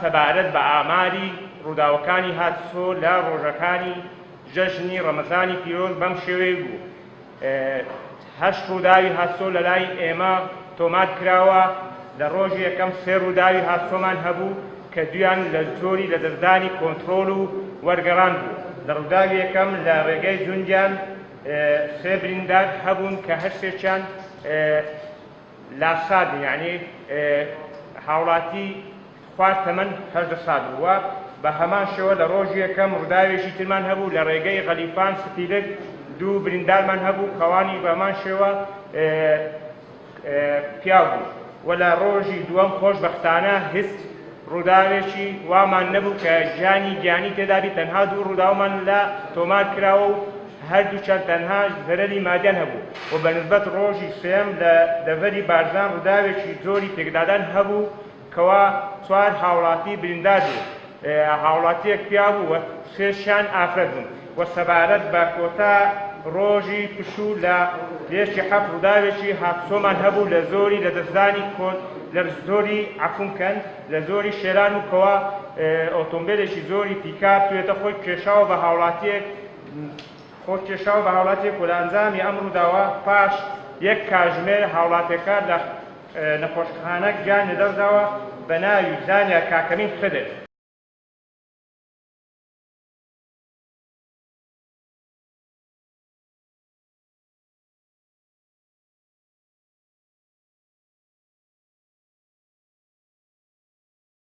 سەبارەت بە ئاماری ڕووداوەکانی هاتسۆ لە ڕۆژەکانی جەژنی ڕەمەزانی پیرۆز بەم شێوەیە بوو. 8 ڕووداوی هاتسۆ لە لای ئێمە تۆمات کراوە. لە ڕۆژی یەکەم 3 ڕووداوی هاتسۆمان هەبوو کە دویان لە زۆری لە دەردانی کۆنترۆل و وەرگەڕان بوو. لە ڕووداوی یەکەم لە ڕێگەی جونجان 3 بریندار هەبوون کە هەرسێکیان لاساد یعنی هاوڵاتی خوارد تەمەن 18 ساڵ بووە. بە هەمان شێوە لە ڕۆژی یەکەم ڕووداوێکی ترمان هەبوو لە ڕێگەی غەلیفان سپیلک 2 بریندارمان هەبوو کەوانی بەمان شێوە پیاو بوو. و لە ڕۆژی دووەم خۆشبەختانە هیچ ڕووداوێکی وامان نەبوو کە گیانی تێدابی. تەنها 2 ڕووداومان لە تۆمات کراوە و هەردووچەند تەنها زەرەری مادیان هەبوو. و بەنسبەت ڕۆژی سێم لە دەڤەری بارزان ڕووداوێکی زۆری تێکدادان هەبوو کەوا 4 هاوڵاتی بریندار بوو. هاوڵاتیەک پیا بوو و 3شیان ئافرەت بوون. و سەبارەت بە کۆتا ڕۆژی پشوو لە لێشی 7 ڕووداوێکی هاتسۆمان هەبوو لە زۆری لە دەستدانی لە زۆری عفونکەن لە زۆری شێران و کەوا ئۆتۆمبیلێکی زۆری پیکاپ توێتە خۆی کێشاوە بە هاوڵاتیەک و لە ئەنجامی ئەم ڕووداوە پاش یەک کاتژمێر هاوڵاتیەکە لە نەخۆشخانە گیان لەدەستداوە بە ناوی زانیا کاکەمین خدر.